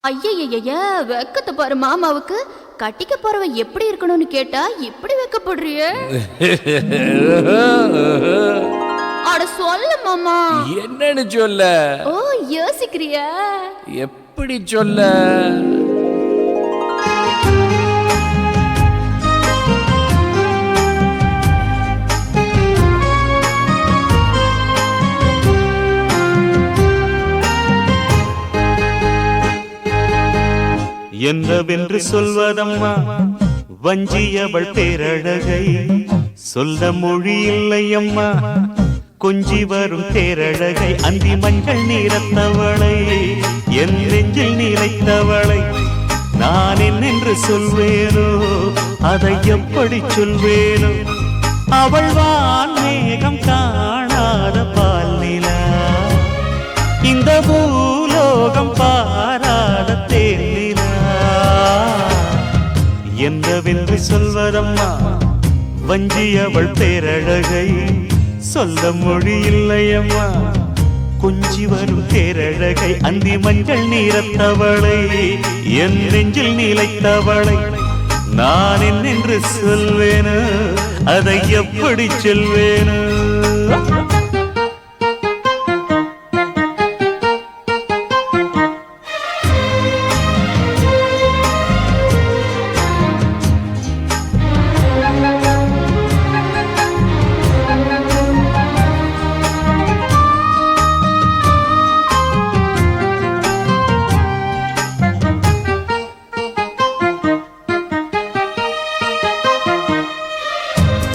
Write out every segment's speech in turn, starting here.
ஐயய்யய்ய வெக்கத்தை பாரு மாமாவுக்கு. கட்டிக்க போறவ எப்படி இருக்கணும்னு கேட்டா இப்படி வெக்கப்படுறிய? அட சொல்ல மாமா. என்னன்னு சொல்ல? ஓ யோசிக்கிறியா? எப்படி சொல்ல? என்னவென்று சொல்வதம்மா வஞ்சியவள் பேரழகை, சொல்ல மொழி இல்லையம்மா கொஞ்சி வரும் தேரழகை. அந்தி மஞ்சள் நீரத்தவளை, என் நெஞ்சில் நீலைத்தவளை நான் என்னென்று சொல்வேனோ, அதை எப்படி சொல்வேனோ? அவள் வான் மேகம் காணாத பால் நிலா, இந்த பூலோகம் பாராத தேன் நிலா. என்னவென்று சொல்வதம்மா வஞ்சியவள் பேரழகை, சொல்ல மொழி இல்லையம்மா கொஞ்சி வரும் தேரழகை. அந்தி மஞ்சள் நீரத்தவளை, என் நெஞ்சில் நீலைத்தவளை நான் என்னென்று சொல்வேனோ, அதை எப்படி சொல்வேனோ?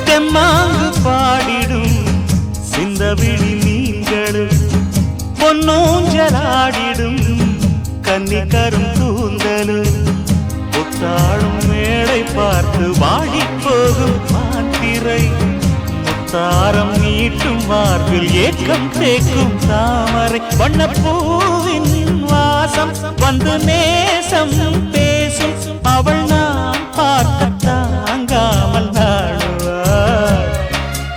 தெம்மாங்கு பாடிடும் சிந்தவிழி மீன்களும், பொன்னூஞ்சலாடிடும் கன்னிக்கரும் கூந்தலும், புத்தாளும் மேடை பார்த்து வாடி போகும் மாத்திரை, முத்தாரம் நீட்டும் மார்பில் ஏக்கம் தேக்கும் தாமரை, வண்ணப்பூவின் வாசம் வந்து நேசம் பேசும் அவள் நாம் பார்க்க தாங்காமல் நாடுவாள்.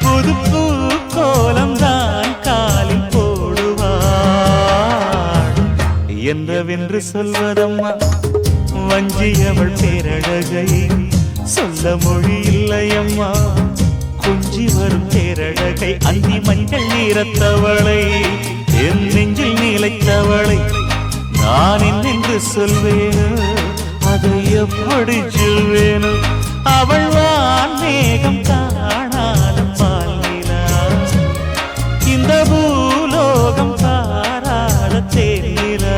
புது பூ கோலம் தான் காலில் போடுவாள். என்னவென்று சொல்வதம்மா வஞ்சியவள் பேரழகை, சொல்ல மொழி இல்லையம்மா கொஞ்சி வரும் தேரழகை. அந்தி மஞ்சள் நீரத்தவளை, என் நெஞ்சில் நீலைத்தவளை நான் என்னென்று சொல்வேனோ, அதை எப்படி சொல்வேனோ? அவள் வான் மேகம் காணாத பால் நிலா, இந்த பூலோகம் பாராத தேன் நிலா.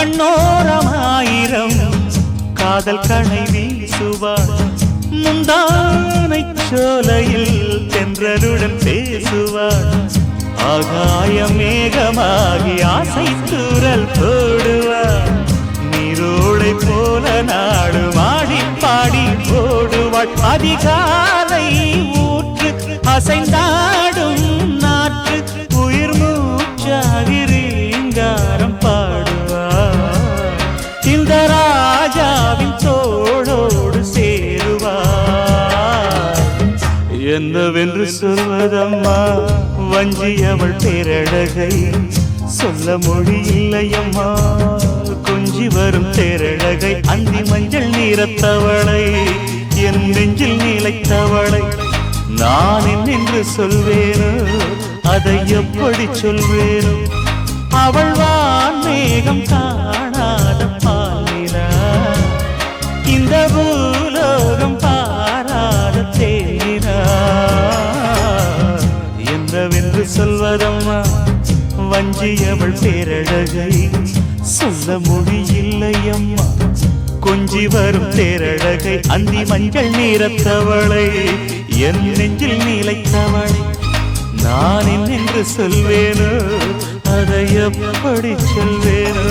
கண்ணோரமாயிரம் காதல் கணை வீசுவாள், முந்தானை சோலையில் தென்றலுடன் பேசுவாள், ஆகாய மேகமாகி ஆசை தூரல் போடுவாள், நீரோடை போல நாடு மாடி பாடி போடுவாள். அதிகாலை ஊற்று அசைந்தாடும் நாற்று, உயிர் மூச்சாகி ரீங்காரம் பாடுவார், இந்த ராஜாவின் தோளோடு சேருவார். என்னவென்று சொல்வதம்மா வஞ்சியவள் பேரழகை, சொல்ல மொழி இல்லையம்மா கொஞ்சி வரும் தேரழகை. அந்தி மஞ்சள் நீரத்தவளை, என் நெஞ்சில் நீலைத்தவளை நான் என்னென்று சொல்வேனோ, அதை எப்படி சொல்வேனோ? அவள் வான் மேகம் காணாத பால் நிலா, இந்த பூலோகம் பாராத தேன் நிலா. என்னவென்று சொல்வதம்மா வஞ்சியவள் பேரழகை, சொல்ல மொழி இல்லையம்மா கொஞ்சி வரும் தேரழகை. அந்தி மஞ்சள் நீரத்தவளை, என் நெஞ்சில் நீலைத்தவளை நான் என்னென்று சொல்வேனோ, அதை எப்படி சொல்வேனோ?